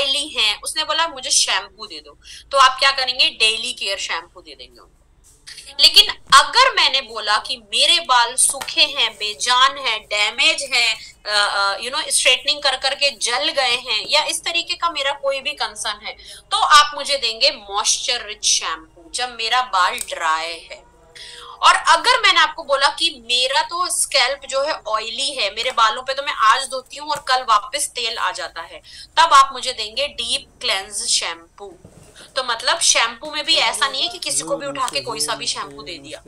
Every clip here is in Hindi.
ऑयली हैं, उसने बोला मुझे शैम्पू दे दो, तो आप क्या करेंगे, डेली केयर शैम्पू दे देंगे उनको। लेकिन अगर मैंने बोला कि मेरे बाल सूखे हैं, बेजान है, डैमेज है, स्ट्रेटनिंग कर करके जल गए हैं, या इस तरीके का मेरा कोई भी कंसर्न है, तो आप मुझे देंगे मॉइस्चर रिच शैम्पू जब मेरा बाल ड्राई है। और अगर मैंने आपको बोला कि मेरा तो स्कैल्प जो है ऑयली है, मेरे बालों पे तो मैं आज धोती हूँ और कल वापस तेल आ जाता है, तब आप मुझे देंगे डीप क्लेंज शैम्पू। तो मतलब शैम्पू में भी ऐसा नहीं है कि किसी को भी उठा के कोई सा भी शैम्पू दे दिया।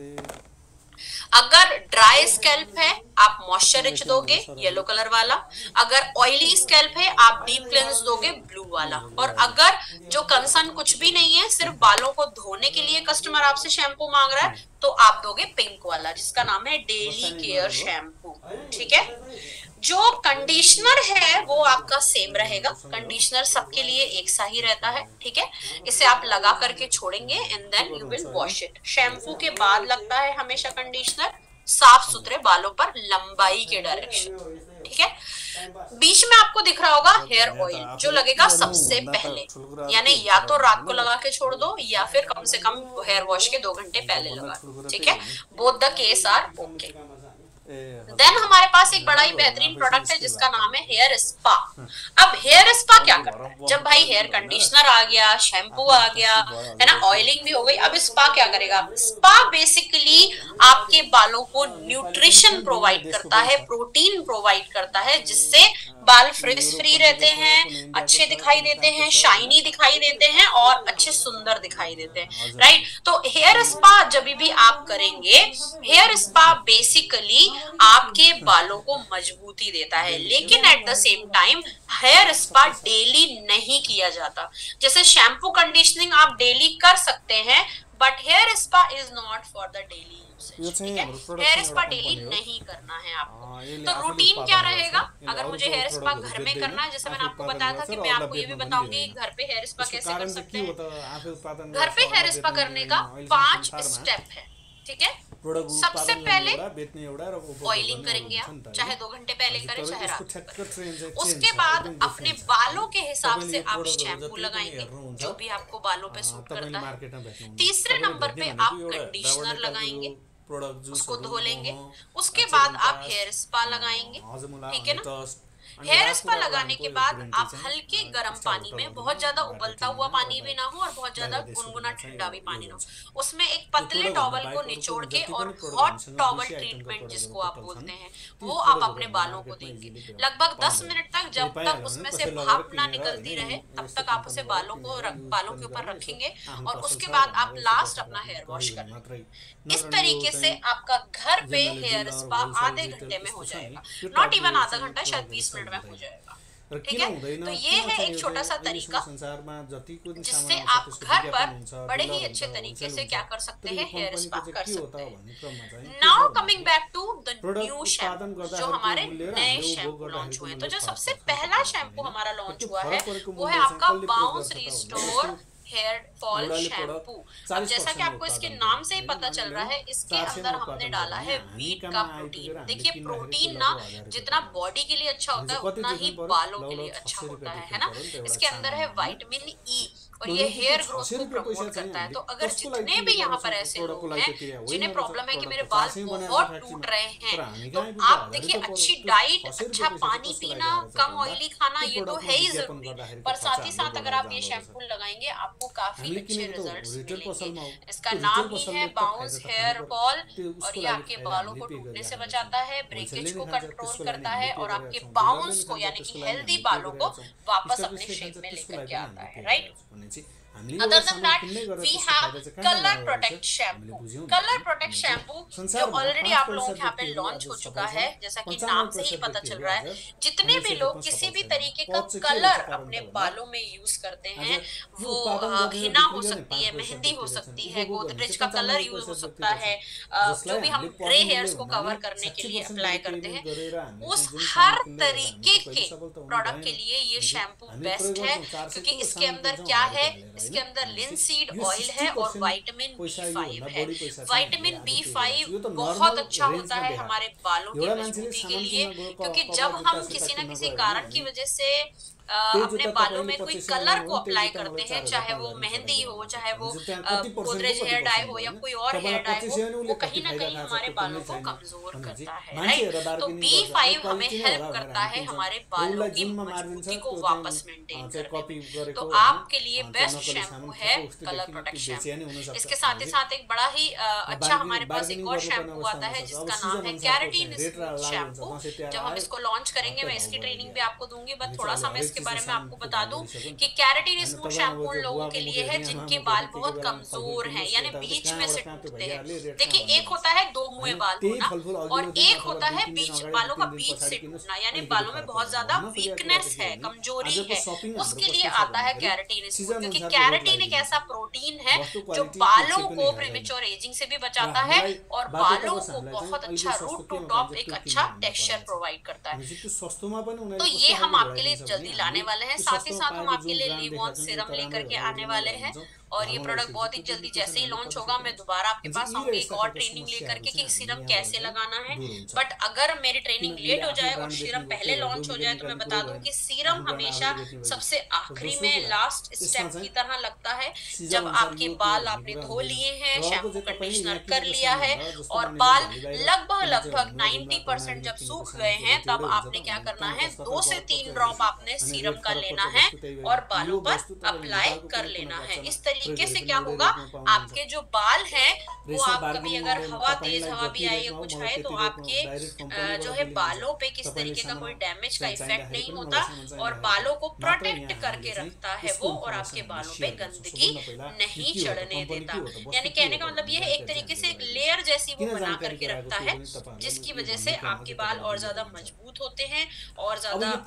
अगर ड्राई स्कैल्प है आप मॉइस्चर रिच दोगे, येलो कलर वाला। अगर ऑयली स्कैल्प है आप डीप क्लेंस दोगे, ब्लू वाला। और अगर जो कंसर्न कुछ भी नहीं है, सिर्फ बालों को धोने के लिए कस्टमर आपसे शैम्पू मांग रहा है, तो आप दोगे पिंक वाला, जिसका नाम है डेली केयर शैम्पू। ठीक है। जो कंडीशनर है वो आपका सेम रहेगा, कंडीशनर सबके लिए एक सा ही रहता है। ठीक है। इसे आप लगा करके छोड़ेंगे and then you will wash it. Shampoo के बाद लगता है हमेशा कंडीशनर, साफ सुथरे बालों पर लंबाई के डायरेक्शन। ठीक है। बीच में आपको दिख रहा होगा हेयर ऑयल, जो लगेगा सबसे पहले, यानी या तो रात को लगा के छोड़ दो या फिर कम से कम हेयर वॉश के 2 घंटे पहले लगा दो। ठीक है। Both the case are okay. Then हमारे पास एक बड़ा ही बेहतरीन प्रोडक्ट है जिसका नाम है हेयर स्पा। अब हेयर स्पा क्या करता है, जब भाई हेयर कंडीशनर आ गया, शैम्पू आ गया, है ना, ऑयलिंग भी हो गई, अब स्पा क्या करेगा। स्पा बेसिकली आपके बालों को न्यूट्रिशन प्रोवाइड करता है, प्रोटीन प्रोवाइड करता है, जिससे बाल फ्रिज फ्री रहते हैं, अच्छे दिखाई देते हैं, शाइनी दिखाई देते हैं और अच्छे सुंदर दिखाई देते हैं। राइट। तो हेयर स्पा जब भी आप करेंगे, हेयर स्पा बेसिकली आपके बालों को मजबूती देता है, लेकिन at the same time here spa daily नहीं किया जाता। जैसे शैम्पू कंडीशनिंग आप डेली कर सकते हैं, but here spa is not for the daily usage. ठीक है। हेयर स्पा डेली नहीं करना है आपको। तो रूटीन क्या रहेगा, अगर मुझे हेयर स्पा घर में करना है, जैसे मैंने आपको बताया था कि मैं आपको ये भी बताऊंगी घर पे हेयर स्पा कैसे कर सकते हैं। घर पे हेयर स्पा करने का 5 स्टेप है। ठीक है। सबसे पहले ऑयलिंग करेंगे आप, चाहे 2 घंटे पहले करें चाहे रात में। उसके बाद अपने बालों के हिसाब से आप शैम्पू लगाएंगे, जो भी आपको बालों पे सूट करता है। तीसरे नंबर पे आप कंडीशनर लगाएंगे, उसको धो लेंगे। उसके बाद आप हेयर स्पा लगाएंगे। ठीक है ना। हेयर स्पा लगाने के बाद आप हल्के गर्म पानी में, बहुत ज्यादा उबलता हुआ पानी भी ना हो और बहुत ज्यादा गुनगुना ठंडा भी पानी ना हो, उसमें एक पतले टॉवल को निचोड़ के, और हॉट टॉवल ट्रीटमेंट जिसको आप बोलते हैं, वो आप अपने बालों को देंगे लगभग 10 मिनट तक। जब तक उसमें से भाप ना निकलती रहे तब तक आप उसे बालों के ऊपर रखेंगे, और उसके बाद आप लास्ट अपना हेयर वॉश करेंगे। इस तरीके से आपका घर पे हेयर स्पा आधे घंटे में हो जाएगा, नॉट इवन आधा घंटा, शायद 20 मिनट में हो जाएगा। ठीक है। तो ये है एक छोटा सा तरीका जिससे आप घर पर बड़े ही अच्छे तरीके से क्या कर सकते हैं, हेयर स्पा कर सकते हैं। Now coming back to the new shampoo, जो हमारे नए शैम्पू लॉन्च हुए। तो जो सबसे पहला शैम्पू हमारा लॉन्च हुआ है वो है आपका bounce restore hair fall shampoo. अब जैसा कि आपको इसके नाम से ही पता चल रहा है, इसके अंदर हमने डाला है वीट का प्रोटीन। देखिए प्रोटीन ना जितना बॉडी के लिए अच्छा होता है उतना ही बालों के लिए अच्छा होता है ना। इसके अंदर है विटामिन ई और ये हेयर ग्रोथ को प्रमोट करता है। तो अगर जितने भी यहाँ पर ऐसे लोग हैं जिन्हें प्रॉब्लम है कि मेरे बाल बहुत टूट रहे हैं, तो आप देखिए अच्छी डाइट, अच्छा पानी पीना, कम ऑयली खाना, ये तो है ही जरूरी, पर साथ ही साथ अगर आप ये शैम्पू लगाएंगे आपको काफी अच्छे रिजल्ट्स मिलेंगे। इसका नाम ही है बाउंस हेयर फॉल, और ये आपके बालों को टूटने से बचाता है, ब्रेकेज को कंट्रोल करता है, और आपके बाउंस को यानी कि हेल्दी बालों को वापस अपने शेप में लेकर के आता है। Right. Other than that, we have Color Protect shampoo. Color Protect shampoo जो ऑलरेडी आप लोगों के यहाँ पे लॉन्च हो चुका है, जैसा कि नाम से ही पता चल रहा है। जितने भी लोग किसी भी तरीके का कलर अपने बालों में यूज करते हैं, वो हिना हो सकती है, मेहंदी हो सकती है, गोदरेज का कलर यूज हो सकता है, जो भी हम ग्रे हेयर्स को कवर करने के लिए अप्लाई करते हैं, उस हर तरीके के प्रोडक्ट के लिए ये शैम्पू बेस्ट है। क्योंकि इसके अंदर क्या है, इसके अंदर लिनसीड ऑयल है और विटामिन B5 है। विटामिन B5 बहुत अच्छा होता है हमारे बालों की मजबूती के लिए, क्योंकि जब हम किसी न किसी कारण की वजह से अपने बालों में कोई कलर को अप्लाई करते हैं, चाहे वो मेहंदी हो, चाहे वो गोदरेज हेयर डाई हो या कोई और हेयर डाई हो, वो कहीं ना कहीं हमारे बालों को कमजोर करता है, राइट। तो B5 हमें हेल्प करता है हमारे बालों की मजबूती को वापस मेंटेन करने में। तो आपके लिए बेस्ट शैम्पू है कलर प्रोटेक्ट शैम्पू। इसके साथ ही साथ एक बड़ा ही अच्छा हमारे पास एक और शैम्पू आता है जिसका नाम है कैरेटीन स्मूथ शैम्पू। जब हम इसको लॉन्च करेंगे मैं इसकी ट्रेनिंग भी आपको दूंगी, बट थोड़ा सा मैं इसके बारे में आपको बता दूं कि कैरेटीन स्मूथ शैम्पू उन लोगों के लिए है जिनके बाल बहुत कमजोर हैं, यानी बीच में से टूटते हैं। देखिए, एक होता है दो मुंह बाल होना और एक होता है बीच बालों का बीच से टूटना, यानी बालों में बहुत ज्यादा वीकनेस है, कमजोरी है, उसके लिए आता है कैरेटीन स्मूथ। क्योंकि कैरेटीन एक ऐसा प्रोटीन है जो बालों को प्रीमेच्योर एजिंग से भी बचाता है और बालों को बहुत अच्छा रूट टू टॉप एक अच्छा टेक्सचर प्रोवाइड करता है। तो ये हम आपके लिए जल्दी लाने वाले हैं। साथ ही साथ हम आपके लिए लिव ऑन सीरम लेकर के आने वाले हैं और ये प्रोडक्ट बहुत ही जल्दी जैसे ही लॉन्च होगा मैं दोबारा आपके पास आऊंगी एक और ट्रेनिंग लेकर के कि सीरम कैसे लगाना है। बट अगर मेरी ट्रेनिंग लेट हो जाए और सीरम पहले लॉन्च हो जाए तो मैं बता दूं कि सीरम हमेशा सबसे आखिरी में लास्ट स्टेप की तरह लगता है। जब आपके बाल आपने धो लिए हैं, शैम्पू कंडीशनर कर लिया है और बाल लगभग 90% जब सूख गए हैं, तब आपने क्या करना है, 2 से 3 ड्रॉप आपने सीरम का लेना है और बालों पर अप्लाई कर लेना है। इस तरीके से क्या होगा, आपके जो बाल हैं वो आप कभी अगर तेज हवा भी आए या कुछ आए तो आपके जो है बालों पे किस तरीके का कोई डैमेज का इफेक्ट नहीं होता और बालों को प्रोटेक्ट करके रखता है वो, और आपके बालों पे गंदगी नहीं चढ़ने देता। यानी कहने का मतलब ये है, एक तरीके से एक लेयर जैसी वो बना करके रखता है जिसकी वजह से आपके बाल और ज्यादा मजबूत होते हैं और ज्यादा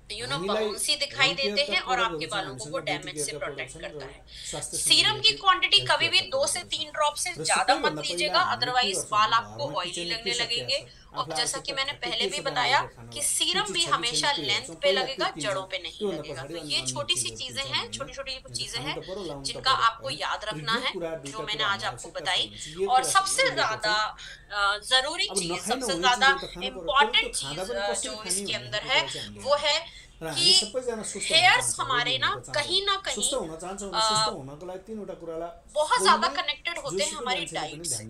बाउंसी दिखाई देते हैं और आपके बालों को वो डैमेज से प्रोटेक्ट करता है। सीरम की क्वांटिटी कभी भी 2 से 3 ड्रॉप से ज्यादा मत लीजिएगा, अदरवाइज बाल आपको ऑयली लगने लगेंगे। और जैसा कि मैंने पहले भी बताया कि सीरम भी हमेशा लेंथ पे लगेगा, जड़ों पे नहीं लगेगा। तो ये छोटी सी चीजें हैं, छोटी छोटी कुछ चीजें हैं जिनका आपको याद रखना है, जो मैंने आज आपको बताई। और सबसे ज्यादा जरूरी चीज, सबसे ज्यादा इम्पोर्टेंट चीज जो इसके अंदर है वो है कि हेयर्स हमारे ना कहीं बहुत ज्यादा कनेक्टेड होते हैं हमारी डाइट से।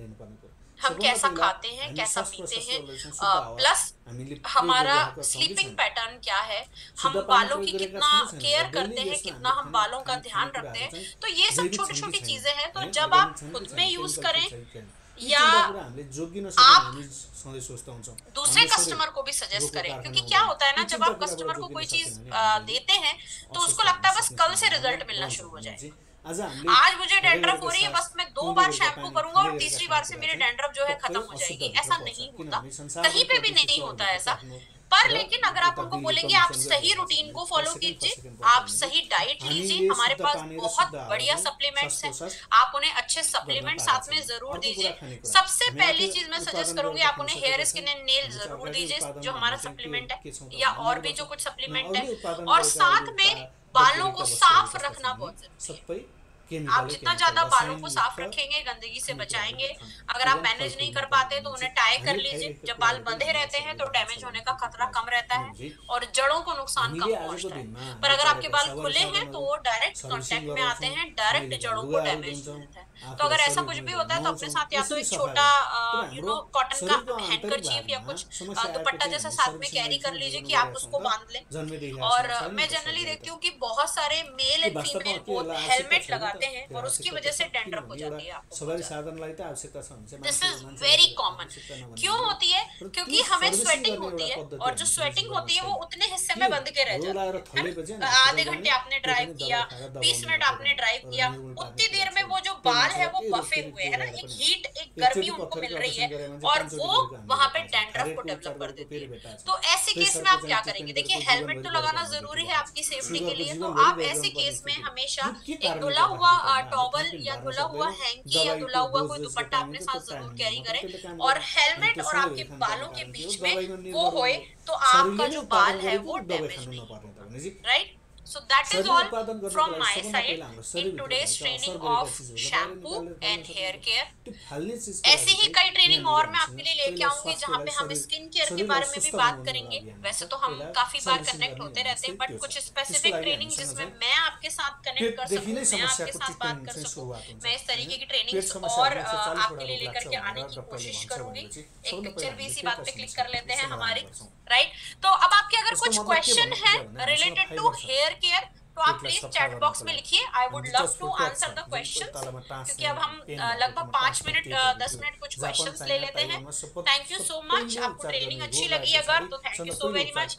हम कैसा खाते हैं, कैसा पीते हैं, प्लस हमारा स्लीपिंग पैटर्न क्या है, हम बालों की कितना केयर करते हैं, कितना हम बालों का ध्यान रखते हैं। तो ये सब छोटी छोटी चीजें हैं। तो जब आप खुद में यूज करें या आप दूसरे कस्टमर को भी सजेस्ट करें, क्योंकि क्या होता है ना, जब आप कस्टमर को कोई चीज देते हैं तो उसको लगता है बस कल से रिजल्ट मिलना शुरू हो जाए। आज मुझे डैंड्रफ हो रही है, बस मैं 2 बार शैम्पू करूंगा और तीसरी बार से मेरी डैंड्रफ जो है खत्म हो जाएगी। ऐसा नहीं होता, कहीं पे भी नहीं होता ऐसा। पर लेकिन अगर आप उनको बोलेंगे आप सही रूटीन को फॉलो कीजिए, आप सही डाइट लीजिए, हमारे पास बहुत बढ़िया सप्लीमेंट्स हैं, आप उन्हें अच्छे सप्लीमेंट साथ में जरूर दीजिए। सबसे पहली चीज मैं सजेस्ट करूंगी, आप उन्हें हेयर स्किन एंड नेल जरूर दीजिए जो हमारा सप्लीमेंट है, या और भी जो कुछ सप्लीमेंट है। और साथ में बालों को साफ रखना बहुत जरूरी है। आप जितना ज्यादा बालों को साफ रखेंगे, गंदगी से बचाएंगे। अगर आप मैनेज नहीं कर पाते तो उन्हें टाई कर लीजिए। जब बाल बंधे रहते हैं तो डैमेज होने का खतरा कम रहता है और जड़ों को नुकसान कम पहुंचता है। पर अगर आपके बाल खुले हैं तो वो डायरेक्ट कांटेक्ट में आते हैं, डायरेक्ट जड़ों को डैमेज होता है। तो अगर ऐसा कुछ भी होता है तो अपने साथ या तो एक छोटा कॉटन का हैंडकरचीफ या कुछ दुपट्टा जैसा साथ में कैरी कर लीजिए कि आप उसको बांध लें। और मैं जनरली देखती हूँ कि बहुत सारे male and female both helmet लगाते हैं और उसकी वजह से डैंड्रफ हो जाती है आपको। This is very common. क्यों होती है? क्योंकि हमें स्वेटिंग होती है और जो स्वेटिंग होती है वो उतने हिस्से में बंध के रह जाती है। आधे घंटे आपने ड्राइव किया, 20 मिनट आपने ड्राइव किया, उतनी देर में वो जो बाल है वो बफे हुए है ना, एक हीट, एक गर्मी उनको मिल रही है और वो वहां पे डैंड्रफ को डेवलप कर देती है। तो ऐसे केस में आप क्या करेंगे? देखिए, हेलमेट तो लगाना जरूरी है आपकी सेफ्टी के लिए। तो आप ऐसे केस में हमेशा एक धुला हुआ टॉवल या धुला हुआ हैंकी या धुला हुआ कोई दुपट्टा अपने साथ जरूर कैरी करें। और हेलमेट और आपके बालों के बीच में वो होए तो आपका जो बाल है वो डैमेज नहीं, right. So that is all from my side in today's training of shampoo and hair care. ऐसी ही कई ट्रेनिंग और मैं आपके लिए लेके आऊंगी जहाँ पे हम स्किन केयर के बारे में भी बात करेंगे। वैसे तो हम काफी बार कनेक्ट होते रहते हैं, बट कुछ स्पेसिफिक ट्रेनिंग जिसमें मैं आपके साथ कनेक्ट कर सकूं, मैं आपके साथ बात कर सकूं, मैं इस तरीके की ट्रेनिंग्स और आपके लिए लेकर के आने की कोशिश करूंगी। एक पिक्चर भी इसी बात पे क्लिक कर लेते हैं हमारी, राइट। तो अब आपके अगर कुछ क्वेश्चन है रिलेटेड टू हेयर केयर तो आप प्लीज चैट बॉक्स में लिखिए। I would love to answer the questions, क्योंकि अब हम लगभग 5 मिनट 10 मिनट कुछ क्वेश्चंस ले लेते हैं। Thank you so much. आपको ट्रेनिंग अच्छी लगी अगर तो thank you so very much.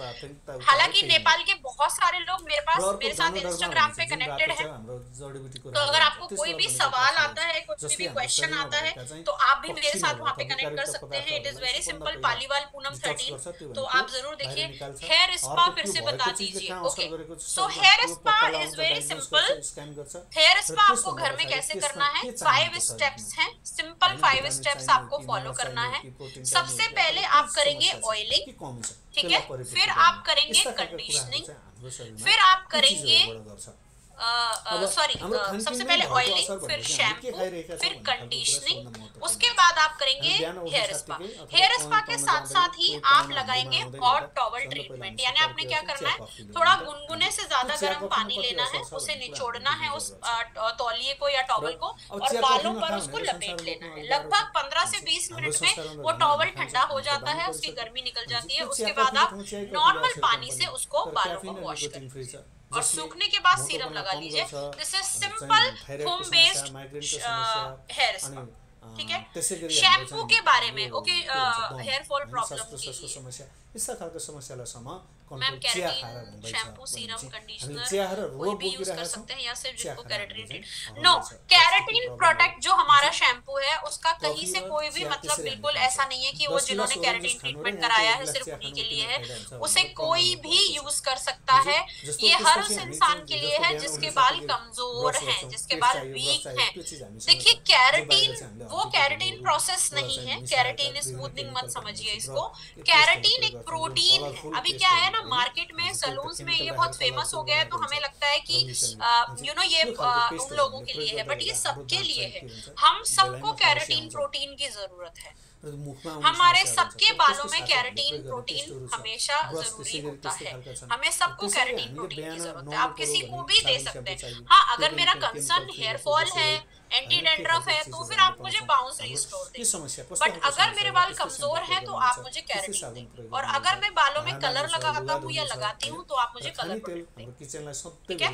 हालांकि नेपाल के बहुत सारे लोग मेरे साथ इंस्टाग्राम पे कनेक्टेड है, तो अगर आपको कोई भी सवाल आता है, कोई भी क्वेश्चन आता है, तो आप भी मेरे साथ वहाँ पे कनेक्ट कर सकते हैं। It is very simple, Paliwal Poonam 13। तो आप जरूर देखिए। हेयर स्पा फिर से बता दीजिए। Okay, so hair spa is very simple। Hair spa आपको घर में कैसे करना है, 5 स्टेप्स हैं, सिंपल 5 स्टेप्स आपको फॉलो करना है। सबसे पहले आप करेंगे ऑयलिंग, ठीक है, फिर आप करेंगे कंडीशनिंग, फिर आप करेंगे सबसे पहले ऑयलिंग, फिर शैम्पू, फिर कंडीशनिंग, उसके बाद आप करेंगे हेयर स्पा। हेयर स्पा के साथ साथ ही आप लगाएंगे हॉट टॉवल ट्रीटमेंट। यानी आपने क्या करना है, थोड़ा गुनगुने से ज्यादा गर्म पानी लेना है, उसे निचोड़ना है उस तौलिए को या टॉवल को, और बालों पर उसको लपेट लेना है। लगभग 15 से 20 मिनट में वो टॉवल ठंडा हो जाता है, उसकी गर्मी निकल जाती है। उसके बाद आप नॉर्मल पानी से उसको बालों को वॉश करें और सूखने के बाद सीरम लगा लीजिए। This is simple home based hair spa, ठीक है। शैम्पू के बारे में, ओके, हेयर फॉल प्रॉब्लम के लिए ma'am keratin shampoo, serum, conditioner कोई भी यूज कर सकते हैं, या सिर्फ जिनको केराटिन नो केराटिन प्रोडक्ट जो हमारा शैम्पू है उसका कहीं से कोई भी मतलब बिल्कुल ऐसा नहीं है कि वो जिन्होंने केराटिन ट्रीटमेंट कराया है सिर्फ उन्हीं के लिए है। उसे कोई भी यूज कर सकता है। ये हर उस इंसान के लिए है जिसके बाल कमजोर हैं, जिसके बाल वीक हैं। देखिए केराटिन वो केराटिन प्रोसेस नहीं है, केराटिन स्मूथनिंग मत समझिए इसको। केराटिन एक प्रोटीन है। अभी क्या है ना, मार्केट में सलून्स में ये बहुत फेमस हो गया है, तो हमें लगता है कि ये उन लोगों के लिए है, बट ये सबके लिए है। हम सबको केराटिन प्रोटीन की जरूरत है। हमारे सबके बालों में केराटिन प्रोटीन हमेशा जरूरी होता है। हमें सबको केराटिन प्रोटीन की जरूरत है। आप किसी को भी दे सकते हैं। हाँ, अगर मेरा कंसर्न हेयर फॉल है, एंटी डैंड्रफ है, तो फिर आप मुझे बाउंस रिस्टोर दें। बट अगर मेरे बाल कमजोर हैं तो आप मुझे केराटिन दें। और अगर मैं बालों में कलर लगाता हूँ या लगाती हूँ तो आप मुझे कलर प्रोडक्ट दें, ठीक है।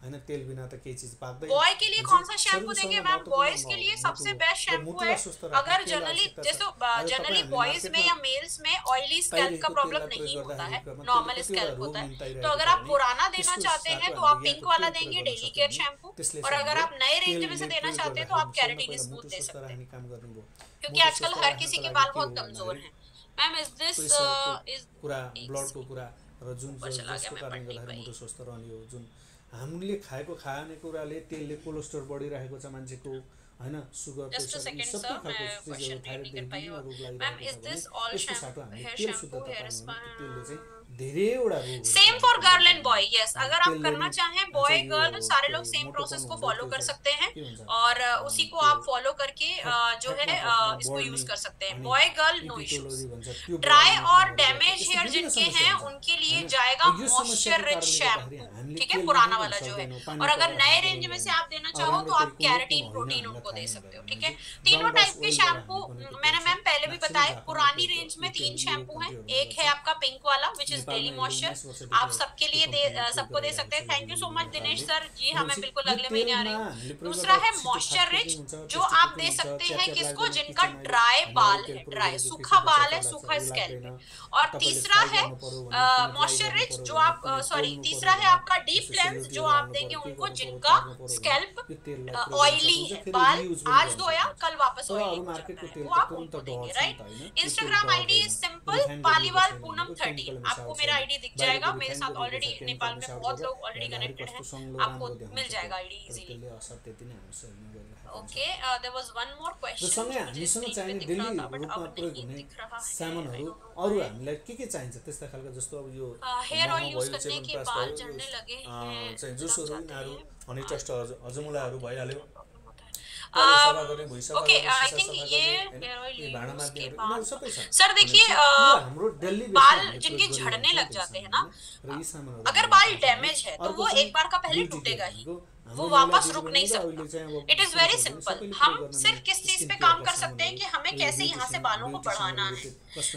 बॉय के लिए कौन सा शैम्पू देंगे मैम? बॉयज के लिए सबसे बेस्ट शैम्पू है, अगर जनरली बॉयज में या मेल्स में ऑयली स्कैल्प का प्रॉब्लम नहीं होता है, नॉर्मल स्कैल्प होता है, तो अगर आप पुराना देना चाहते हैं तो आप पिंक वाला देंगे, डेली केयर शैम्पू। और अगर आप नए रेंज में से देना चाहते हैं तो आप केराटिन स्मूथ दे सकते हैं, क्योंकि आजकल हर किसी के बाल बहुत कमजोर हैं। मैम इज दिस इज पूरा ब्लड को पूरा र जुन जसको कारणले गर्दाखेरि मुटु स्वस्थ रहने हो, जुन हामीले खाएको खाने कुराले तेलले कोलेस्ट्रोल बढिरहेको छ मान्छेको, हैन, सुगर प्रेसर सबै खालको चिजहरु थाइरोइडदेखि रोग लागिरहेको छ भने त्यसको साटो हामीले तेल शुद्धता पाउने तेलले चाहिँ धेरैवटा रोग। Same for girl and boy, yes, अगर आप करना चाहें बॉय गर्ल सारे लोग सेम प्रोसेस को फॉलो कर सकते हैं और उसी को आप फॉलो करके जो है इसको यूज कर सकते हैं। Boy girl no issues. Dry और डैमेज हेयर जिनके हैं उनके लिए जाएगा मॉइस्चर रिच शैम्पू, ठीक है, पुराना वाला जो है। और अगर नए रेंज में से आप देना चाहो तो आप केराटिन प्रोटीन उनको दे सकते हो, ठीक है। तीनों टाइप के शैम्पू मैंने मैम पहले भी बताया। पुरानी रेंज में 3 शैम्पू हैं। एक है आपका पिंक वाला विच इज डेली मॉइस्चर, आप सबके लिए सबको दे सकते हैं। Thank you so much Dinesh sir ji, हमें बिल्कुल अगले महीने आ रही है। दूसरा है मॉइस्चर रिच, जो आप दे सकते हैं किसको, जिनका ड्राई बाल है, ड्राई सूखा बाल है, सूखा स्कैल्प है। और तीसरा है मॉइस्चर रिच जो आप तीसरा है आपका डीप क्लेंस, जो आप देंगे उनको जिनका स्कैल्प ऑयली है, बाल आज धोया कल वापस ऑयली हो जाता है, वो आप उनको देंगे, right. Instagram ID is simple Paliwal Poonam 13। आप आपको मेरा आईडी दिख जाएगा, मेरे साथ ऑलरेडी नेपाल में बहुत लोग ऑलरेडी कनेक्टेड हैं, आपको मिल जाएगा ID easily. Okay, there was one more question मुझे स्क्रीन पे दिख रहा था बट अब नहीं दिख रहा है। सामानहरु अरु हामीलाई के चाहिन्छ त्यस्ता खालको, जस्तो अब यो हेयर ऑयल यूज करने के बाल झड्ने लगे हैं चाहिँ जुसहरु यिनीहरु हनी टेस्ट हजमुलाहरु भइहाल्यो। ओके, आई थिंक ये हेयर ऑयल यूज के बाद सर देखिए बाल जिनके झड़ने लग जाते हैं ना, अगर बाल डैमेज है तो वो एक बार का पहले टूटेगा ही, वो वापस रुक नहीं सकता। It is very simple. हम सिर्फ किस चीज पे काम कर सकते हैं कि हमें कैसे यहाँ से बालों को बढ़ाना है।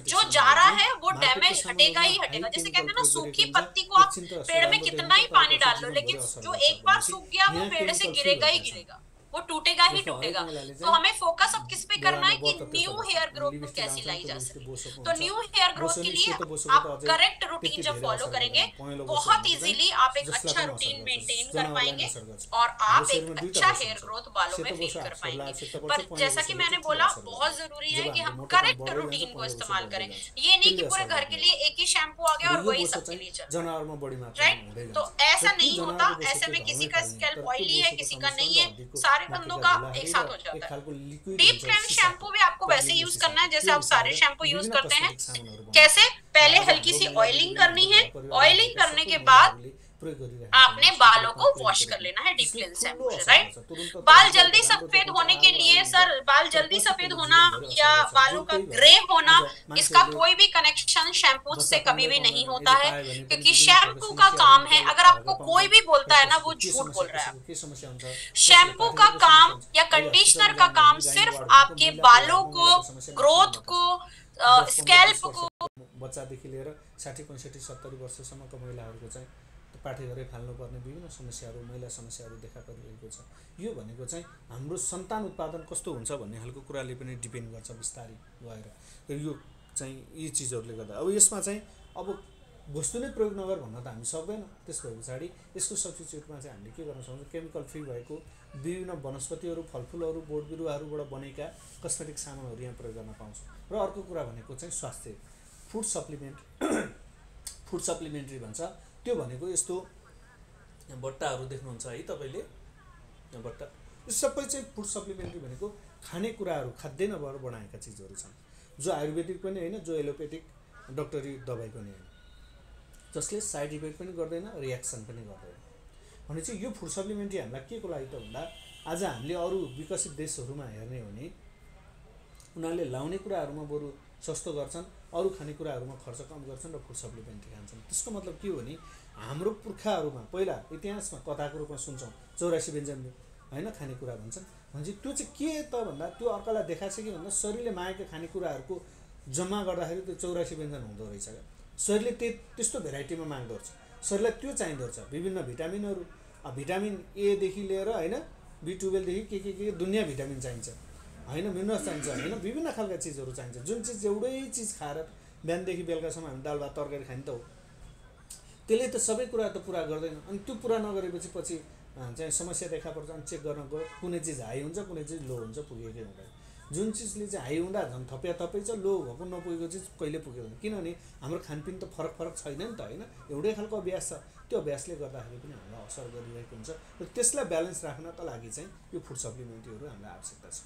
जो जा रहा है वो डैमेज हटेगा ही हटेगा। जैसे कहते हैं ना, सूखी पत्ती को आप पेड़ में कितना ही पानी डाल लो, लेकिन जो एक बार सूख गया वो पेड़ से गिरेगा ही गिरेगा, वो टूटेगा ही टूटेगा। तो हमें फोकस अब किस पे करना है कि न्यू हेयर ग्रोथ को कैसे लाई जा सके। तो न्यू हेयर ग्रोथ के लिए आप करेक्ट रूटीन जब फॉलो करेंगे, बहुत इजीली आप एक अच्छा रूटीन मेंटेन कर पाएंगे और आप एक अच्छा हेयर ग्रोथ बालों में फील कर पाएंगे। पर जैसा कि मैंने बोला, बहुत जरूरी है कि हम करेक्ट रूटीन को इस्तेमाल करें। ये नहीं कि पूरे घर के लिए एक ही शैम्पू आ गया और वही सबके लिए चल, राइट? तो ऐसा नहीं होता। ऐसे में किसी का स्कैल्प ऑयली है, किसी का नहीं है, सारे बंदों का एक साथ हो जाता है। डीप क्लेंस शैम्पू भी आपको वैसे यूज करना है जैसे आप सारे शैम्पू यूज करते हैं। कैसे? पहले हल्की सी ऑयलिंग करनी है, ऑयलिंग करने के बाद आपने बालों को वॉश कर लेना है डीप क्लींस शैम्पू से, राइट? बाल जल्दी सफेद होने के लिए सर, बाल जल्दी सफेद होना या बालों का ग्रे होना, इसका कोई भी कनेक्शन शैम्पू से कभी भी नहीं होता है, क्योंकि शैम्पू का काम है, अगर आपको कोई भी बोलता है ना वो झूठ बोल रहा है। शैम्पू का काम या कंडीशनर का काम सिर्फ आपके बालों को, ग्रोथ को, स्कैल्प को, बच्चादेखि लिएर 60, 65, 70 वर्षसम्मको महिलाहरूको चाहिँ पाठेघरै फाल्नुपर्ने विभिन्न समस्याहरू, महिला समस्याहरू देखा परिरहेको छ। यो भनेको चाहिँ हाम्रो सन्तान उत्पादन कस्तो हुन्छ भन्ने खालको कुराले पनि डिपेन्ड गर्छ बिस्तारै गएर। यो चाहिँ यी चिजहरूले गर्दा अब यसमा चाहिँ अब वस्तु नै प्रयोग नगर भन्न त हामी सक्दैन। त्यस भए पछाडि यसको सब्स्टिट्युटमा चाहिँ हामीले के गर्न सक्छौँ, केमिकल फ्री भएको विभिन्न वनस्पतिहरू, फलफुलहरू, बोट बिरुवाहरूबाट बनेका कस्मेटिक सामानहरू यहाँ प्रयोग गर्न पाउँछौँ। र अर्को कुरा भनेको चाहिँ स्वास्थ्य फुड सप्लिमेन्ट, फुड सप्लिमेन्ट्री भन्छ। त्यो भनेको यस्तो बट्टाहरू देख्नुहुन्छ है तपाईँले, यहाँ बट्टा, यो सबै चाहिँ फुड सप्लिमेन्ट्री भनेको खानेकुराहरू, खाद्यान्नबाट बनाएका चिजहरू छन्, जो आयुर्वेदिक पनि होइन, जो एलोपेथिक डक्टरी दबाई पनि होइन, जसले साइड इफेक्ट पनि गर्दैन, रियाक्सन पनि गर्दैन। भनेपछि यो फुड सप्लिमेन्ट्री हामीलाई के को लागि त भन्दा, आज हामीले अरू विकसित देशहरूमा हेर्ने हो भने उनीहरूले लाउने कुराहरूमा बरु सस्तो गर्छन्, अरू खानेकुराहरूमा खर्च कम गर्छन् र फुड सप्लिमेन्ट्री खान्छन्। त्यसको मतलब के हो भने हाम्रो पुर्खाहरूमा पहिला इतिहासमा कथाको रूपमा सुन्छौँ 84 व्यञ्जन होइन खानेकुरा भन्छन्। भनेपछि त्यो चाहिँ के त भन्दा त्यो अर्कालाई देखाएको छ कि भन्दा शरीरले मागेका खानेकुराहरूको जम्मा गर्दाखेरि त्यो 84 व्यञ्जन हुँदो रहेछ क्या। शरीरले त्यस्तो भेराइटीमा माग्दो रहेछ, शरीरलाई त्यो चाहिँदो रहेछ। विभिन्न भिटामिनहरू, भिटामिन एदेखि लिएर होइन B12 देखि के दुनियाँ भिटामिन चाहिन्छ होइन, मिनरल्स चाहिन्छ होइन, विभिन्न खालका चिजहरू चाहिन्छ। जुन चिज एउटै चिज खाएर बिहानदेखि बेलुकासम्म हामी दाल भात तरकारी खाने त हो, त्यसले त सबै कुरा त पुरा गर्दैन। अनि त्यो पुरा नगरेपछि पछि चाहिँ समस्या देखा पर्छ। अनि चेक गर्न गयो, कुनै चिज हाई हुन्छ, कुनै चिज लो हुन्छ, पुगेकै हुँदैन। जुन चिजले चाहिँ हाई हुँदा झन् थपै छ, लो भएको नपुगेको चिज कहिले पुगेको, किनभने हाम्रो खानपिन त फरक छैन नि त होइन, एउटै खालको अभ्यास छ। त्यो अभ्यासले गर्दाखेरि पनि हामीलाई असर गरिरहेको हुन्छ। र त्यसलाई ब्यालेन्स राख्नका लागि चाहिँ यो फुड सप्लिमेन्टरीहरू हामीलाई आवश्यकता छ।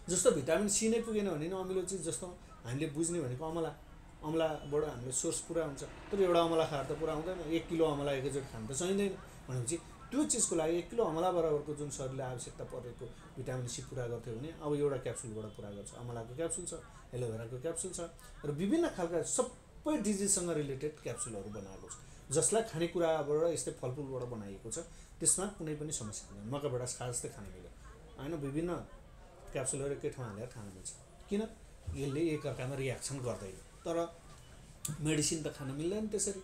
जस्तो भिटामिन सी नै पुगेन भने नि अमिलो चिज, जस्तो हामीले बुझ्ने भनेको अमलाबाट हामीले सोर्स पुरा हुन्छ, तर एउटा अमला खाएर त पुरा हुँदैन। 1 किलो अमला एकैचोटि खान त चाहिँदैन। भनेपछि त्यो चिजको लागि 1 किलो अमला बराबरको जुन शरीरलाई आवश्यकता परेको भिटामिन सी पुरा गर्थ्यो भने अब एउटा क्याप्सुलबाट पुरा गर्छ। अमलाको क्याप्सुल छ, एलोभेराको क्याप्सुल छ, र विभिन्न खालका सबै डिजिजसँग रिलेटेड क्याप्सुलहरू बनाएको छ, जसलाई खानेकुराबाट यस्तै फलफुलबाट बनाइएको छ। त्यसमा कुनै पनि समस्या छैन। मकैबाट खा जस्तै खान मिल्यो होइन, विभिन्न क्याप्सुलहरू एकै ठाउँ हालेर खान मिल्छ। किन? यसले एकअर्कामा रियाक्सन गर्दैन। तर मेडिसिन त खान मिल्दैन त्यसरी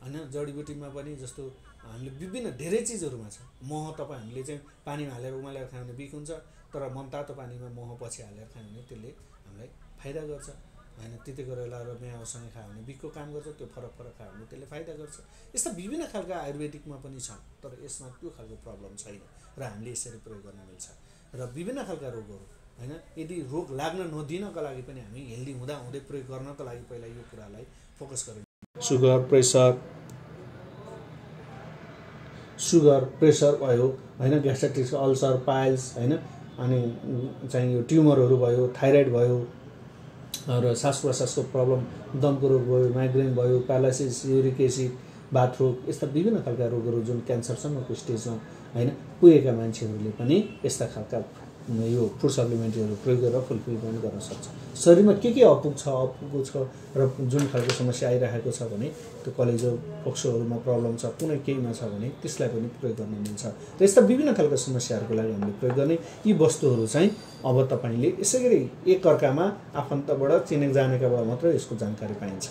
होइन। जडीबुटीमा पनि जस्तो हामीले विभिन्न धेरै चिजहरूमा छ। मह तपाईँ हामीले चाहिँ पानीमा हालेर उमालेर खायो भने बिख हुन्छ, तर मनतातो पानीमा मह पछि हालेर खायो भने त्यसले हामीलाई फाइदा गर्छ होइन। तिते करेला र म्याउसँगै खायो भने बिखको काम गर्छ, त्यो फरक खायो भने त्यसले फाइदा गर्छ। यस्ता विभिन्न खालका आयुर्वेदिकमा पनि छन्, तर यसमा त्यो खालको प्रब्लम छैन र हामीले यसरी प्रयोग गर्न मिल्छ। र विभिन्न खालका रोगहरू होइन, यदि रोग लाग्न नदिनका लागि पनि हामी हेल्दी हुँदै प्रयोग गर्नको लागि पहिला यो कुरालाई फोकस गऱ्यौँ। सुगर प्रेसर भयो हैन, ग्यास्ट्राइटिस अल्सर पाइल्स हैन, अनि चाहिँ यो ट्युमरहरू भयो, थाइरोइड भयो र श्वास प्रश्वासको प्रब्लम, दमको रोग भयो, माइग्रेन भयो, प्यारालाइसिस, युरिक एसिड, बाथरोग, यस्ता विभिन्न खालका रोगहरू जुन क्यान्सरसम्मको स्टेजमा हैन पुगेका मान्छेहरूले पनि यस्ता खालका यो फुड सप्लिमेन्टहरू प्रयोग गरेर फुलफिलमेन्ट गर्न सक्छ। शरीरमा के अपुगो छ र जुन खालको समस्या आइरहेको छ भने त्यो कलेजो फोक्सोहरूमा प्रब्लम छ, कुनै केहीमा छ भने त्यसलाई पनि प्रयोग गर्न मिल्छ। र यस्ता विभिन्न खालका समस्याहरूको लागि हामीले प्रयोग गर्ने यी वस्तुहरू चाहिँ अब तपाईँले यसै गरी एकअर्कामा आफन्तबाट चिनेक जानेकाबाट मात्र यसको जानकारी पाइन्छ।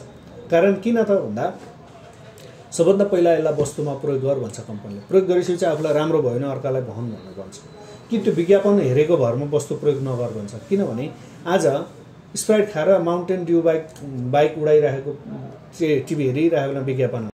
कारण किन त भन्दा सबभन्दा पहिला यसलाई वस्तुमा प्रयोग गर भन्छ कम्पनीले, प्रयोग गरेपछि चाहिँ आफूलाई राम्रो भयो भने अर्कालाई भन भनेर भन्छ कि त्यो विज्ञापन हेरेको भरमा वस्तु प्रयोग नगर भन्छ। किनभने आज स्प्राइट खाएर माउन्टेन ड्यू बाइक उडाइरहेको टिभी हेरिरहेको विज्ञापन